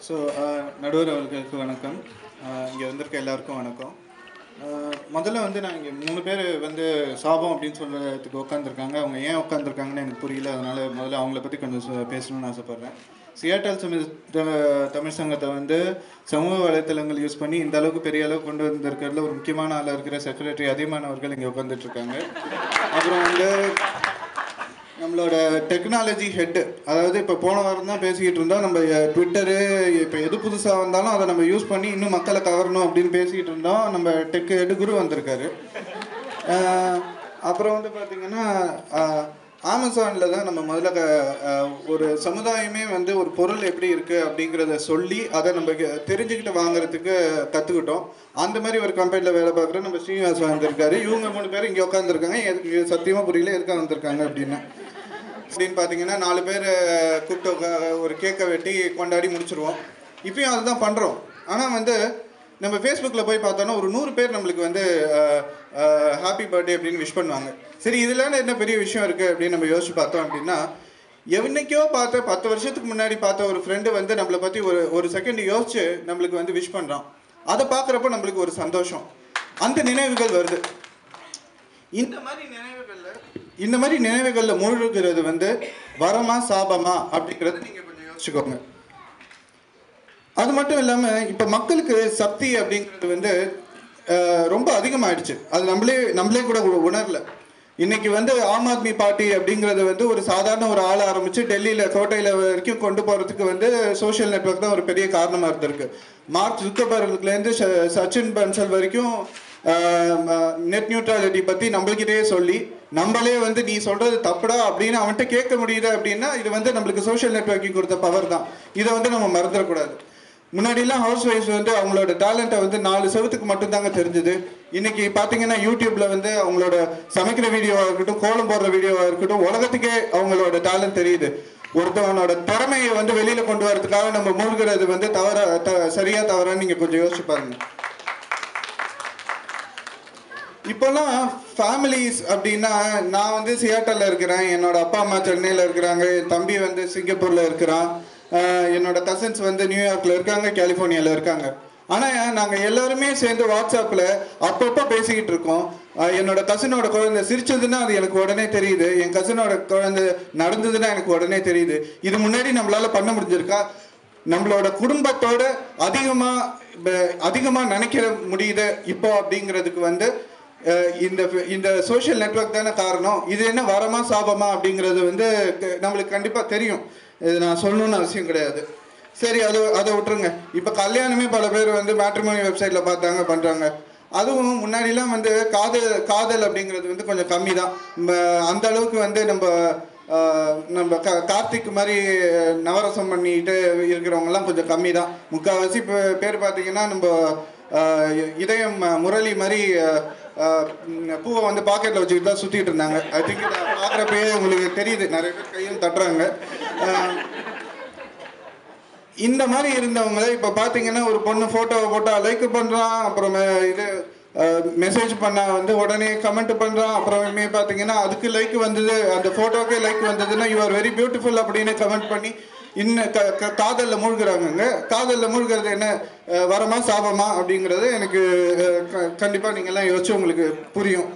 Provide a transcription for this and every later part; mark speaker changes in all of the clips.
Speaker 1: So நடுவர் அவர்களுக்கு வணக்கம். இங்கே வந்திருக்க எல்லாருக்கும் வணக்கம். முதல்ல வந்து நான் இங்கே 3 பேர் வந்து சாபம் அப்படின்னு சொல்கிறதுக்கு உட்காந்துருக்காங்க. அவங்க ஏன் உட்காந்துருக்காங்கன்னு எனக்கு புரியல. அதனால் முதல்ல அவங்கள பற்றி கொஞ்சம் பேசணும்னு ஆசைப்பட்றேன். சியாட்டல் தமிழ் சங்கத்தை வந்து சமூக வலைத்தளங்கள் யூஸ் பண்ணி இந்த அளவுக்கு பெரிய அளவுக்கு கொண்டு வந்திருக்கிறதுல ஒரு முக்கியமான ஆளாக இருக்கிற செக்ரட்டரி அதியமான் அவர்கள் இங்கே உட்காந்துட்ருக்காங்க. அப்புறம் வந்து நம்மளோட டெக்னாலஜி ஹெட்டு, அதாவது இப்போ போன வாரம் தான் பேசிக்கிட்டு இருந்தோம், நம்ம ட்விட்டரு இப்போ எது புதுசாக வந்தாலும் அதை நம்ம யூஸ் பண்ணி இன்னும் மக்களை கவரணும் அப்படின்னு பேசிக்கிட்டு இருந்தோம். நம்ம டெக் ஹெட்டு குரு வந்திருக்காரு. அப்புறம் வந்து பார்த்திங்கன்னா அமேசானில் தான் நம்ம முதல்ல ஒரு சமுதாயமே வந்து ஒரு பொருள் எப்படி இருக்குது அப்படிங்கிறத சொல்லி அதை நம்ம தெரிஞ்சுக்கிட்டு வாங்குறதுக்கு கற்றுக்கிட்டோம். அந்த மாதிரி ஒரு கம்பெனியில் வேலை பார்க்குற நம்ம ஸ்ரீனிவாஸ் வந்திருக்காரு. இவங்க 3 பேர் இங்கே உட்காந்துருக்காங்க. எதுக்கு சத்தியமாக புரியல எதுக்காக வந்திருக்காங்க அப்படின்னு பார்த்தீங்கன்னா 4 பேர் கூப்பிட்டு ஒரு கேக்கை வெட்டி கொண்டாடி முடிச்சுருவோம். இப்பயும் அதுதான் பண்ணுறோம். ஆனால் வந்து நம்ம ஃபேஸ்புக்கில் போய் பார்த்தோன்னா ஒரு 100 பேர் நம்மளுக்கு வந்து ஹாப்பி பர்த்டே அப்படின்னு விஷ் பண்ணுவாங்க. சரி, இதில் என்ன பெரிய விஷயம் இருக்குது அப்படின்னு நம்ம யோசிச்சு பார்த்தோம் அப்படின்னா, என்னைக்கோ பார்த்த 10 வருஷத்துக்கு முன்னாடி பார்த்த ஒரு ஃப்ரெண்டு வந்து நம்மளை பற்றி ஒரு செகண்ட் யோசிச்சு நம்மளுக்கு வந்து விஷ் பண்ணுறான். அதை பார்க்குறப்ப நம்மளுக்கு ஒரு சந்தோஷம், அந்த நினைவுகள் வருது. இந்த மாதிரி நினைவுகளில் மூழ்கிறது வந்து வரமா சாபமா அப்படிங்கிறது நீங்கள் கொஞ்சம் யோசிச்சுக்கோங்க. அது மட்டும் இல்லாமல் இப்போ மக்களுக்கு சக்தி அப்படிங்கிறது வந்து ரொம்ப அதிகமாகிடுச்சு. அது நம்மளே கூட உணரல. இன்னைக்கு வந்து ஆம் ஆத்மி பார்ட்டி அப்படிங்கிறது வந்து ஒரு சாதாரண ஒரு ஆளை ஆரம்பித்து டெல்லியில் கோட்டையில் வரைக்கும் கொண்டு போகிறதுக்கு வந்து சோஷியல் நெட்வொர்க் தான் ஒரு பெரிய காரணமாக இருந்திருக்கு. மார்க் ஜுக்கர்பர்க்லேருந்து சச்சின் பன்சல் வரைக்கும் நெட் நியூட்ரலிட்டி பற்றி நம்மள்கிட்டயே சொல்லி நம்மளே வந்து நீ சொல்கிறது தப்புடா அப்படின்னு அவன்கிட்ட கேட்க முடியுது அப்படின்னா இது வந்து நம்மளுக்கு சோஷியல் நெட்வொர்க்கிங் கொடுத்த பவர் தான். இதை வந்து நம்ம மறந்துடக்கூடாது. முன்னாடிலாம் ஹவுஸ் ஒய்ஃப் வந்து அவங்களோட டேலண்ட்டை வந்து 4 செவத்துக்கு மட்டும்தாங்க தெரிஞ்சுது. இன்னைக்கு பார்த்தீங்கன்னா யூடியூப்ல வந்து அவங்களோட சமைக்கிற வீடியோவாக இருக்கட்டும், கோலம் போடுற வீடியோவாக இருக்கட்டும், உலகத்துக்கே அவங்களோட டேலண்ட் தெரியுது. ஒருத்தவனோட திறமையை வந்து வெளியில கொண்டு வரதுக்காக நம்ம மூழ்கிறது வந்து சரியா தவறான்னு நீங்க கொஞ்சம் யோசிச்சு பாருங்க. இப்போல்லாம் ஃபேமிலிஸ் அப்படின்னா, நான் வந்து சியாட்டலில் இருக்கிறேன், என்னோட அப்பா அம்மா சென்னையில் இருக்கிறாங்க, என் தம்பி வந்து சிங்கப்பூரில் இருக்கிறான், என்னோட கசின்ஸ் வந்து நியூயார்க்கில் இருக்காங்க, கலிஃபோர்னியாவில் இருக்காங்க. ஆனால் நாங்கள் எல்லாருமே சேர்ந்து வாட்ஸ்அப்பில் அப்பப்போ பேசிக்கிட்டு இருக்கோம். என்னோட கசினோட குழந்தை சிரிச்சதுன்னா அது எனக்கு உடனே தெரியுது, என் கசினோட குழந்தை நடந்ததுன்னா எனக்கு உடனே தெரியுது. இது முன்னாடி நம்மளால் பண்ண முடிஞ்சிருக்கா? நம்மளோட குடும்பத்தோட அதிகமாக நினைக்கிற முடியுது இப்போ அப்படிங்கிறதுக்கு வந்து இந்த சோஷியல் நெட்வொர்க் தானே காரணம். இது என்ன வரமா சாபமா அப்படிங்கிறது வந்து நம்மளுக்கு கண்டிப்பாக தெரியும். இது நான் சொல்லணும்னு அவசியம் கிடையாது. சரி, அதை விட்டுருங்க. இப்போ கல்யாணமே பல பேர் வந்து மேட்ரிமோனி வெப்சைட்டில் பார்த்தாங்க பண்ணுறாங்க. அதுவும் முன்னாடிலாம் வந்து காதல் அப்படிங்கிறது வந்து கொஞ்சம் கம்மி தான். அந்த அளவுக்கு வந்து நம்ம கார்த்திக் மாதிரி நவரசம் பண்ணிட்டு இருக்கிறவங்கலாம் கொஞ்சம் கம்மி தான். முக்கால்வாசி பேர் பார்த்தீங்கன்னா நம்ம இதயம் முரளி மாதிரி பூவை வந்து பாக்கெட்டில் வச்சுக்கிட்டு தான் சுற்றிட்டு இருந்தாங்க. ஐ திங்க் இதை பார்க்குறப்பயே உங்களுக்கு தெரியுது, நிறைய பேர் கையும் தட்டுறாங்க. இந்த மாதிரி இருந்தவங்க இப்போ பார்த்தீங்கன்னா ஒரு பொண்ணு ஃபோட்டோவை போட்டால் லைக் பண்ணுறான், அப்புறம் இது மெசேஜ் பண்ணால் வந்து உடனே கமெண்ட் பண்ணுறான், அப்புறமே பார்த்தீங்கன்னா அதுக்கு லைக் வந்தது, அந்த ஃபோட்டோக்கே லைக் வந்ததுன்னா யூ ஆர் வெரி பியூட்டிஃபுல் அப்படின்னு கமெண்ட் பண்ணி இன்னும் காதலில் மூழ்கிறாங்கங்க. காதலில் மூழ்கிறது என்ன வரமா சாபமா அப்படிங்கிறது எனக்கு கண்டிப்பாக நீங்கள்லாம் யோசிச்சு உங்களுக்கு புரியும்.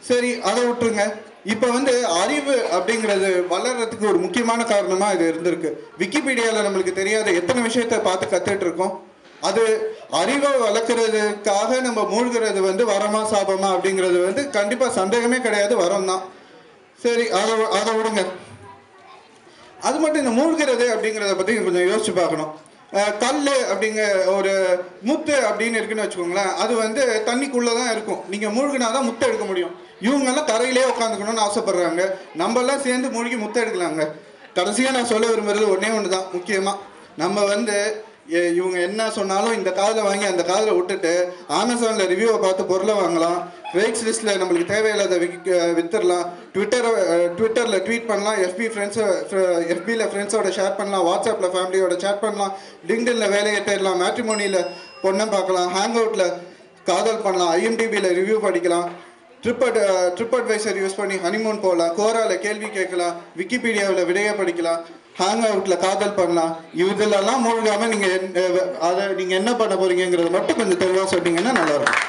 Speaker 1: சரி, அதை விட்டுருங்க. இப்போ வந்து அறிவு அப்படிங்கிறது வளர்கிறதுக்கு ஒரு முக்கியமான காரணமாக இது இருந்திருக்கு. விக்கிபீடியாவில் நம்மளுக்கு தெரியாத எத்தனை விஷயத்தை பார்த்து கற்றுட்டு இருக்கோம். அது அறிவை வளர்க்குறதுக்காக நம்ம மூழ்கிறது வந்து வரமா சாபமா அப்படிங்கிறது வந்து கண்டிப்பாக சந்தேகமே கிடையாது, வரம் தான். சரி, அதை விடுங்க. அது மட்டும் இந்த மூழ்கிறது அப்படிங்கிறத பற்றி கொஞ்சம் யோசிச்சு பார்க்கணும். கல் அப்படிங்கிற ஒரு முத்து அப்படின்னு இருக்குன்னு வச்சுக்கோங்களேன். அது வந்து தண்ணிக்குள்ளே தான் இருக்கும். நீங்கள் மூழ்கினா தான் முத்தை எடுக்க முடியும். இவங்கெல்லாம் கரையிலே உட்காந்துக்கணும்னு ஆசைப்பட்றாங்க. நம்மெல்லாம் சேர்ந்து மூழ்கி முத்தை எடுக்கலாங்க. கடைசியாக நான் சொல்ல விரும்புகிறது ஒன்று தான் முக்கியமாக. நம்ம வந்து இவங்க என்ன சொன்னாலும் இந்த காதில் வாங்கி அந்த காதில் விட்டுட்டு அமேசானில் ரிவ்யூவை பார்த்து பொருளை வாங்கலாம், ரைட்ஸ் லிஸ்ட்டில் நம்மளுக்கு தேவையில்லாத வித்துடலாம், ட்விட்டரில் ட்வீட் பண்ணலாம், எஃபியில் ஃப்ரெண்ட்ஸோட ஷேர் பண்ணலாம், வாட்ஸ்அப்பில் ஃபேமிலியோட சேட் பண்ணலாம், லிங்க்டினில் வேலையை தேடலாம், மேட்ரிமோனியில் பொண்ணை பார்க்கலாம், ஹேங் அவுட்டில் காதல் பண்ணலாம், ஐஎம்டிபியில் ரிவ்யூ படிக்கலாம், ட்ரிப் அட்வைசர் யூஸ் பண்ணி ஹனிமூன் போகலாம், கோராவில் கேள்வி கேட்கலாம், விக்கிபீடியாவில் விடையை படிக்கலாம், ஹேங் அவுட்ல காதல் பண்ணலாம், இதுலலாம் மூழ்காம நீங்க அதை நீங்க என்ன பண்ண போறீங்கிறத மட்டும் கொஞ்சம் தெளிவா சொன்னீங்கன்னா நல்லா இருக்கும்.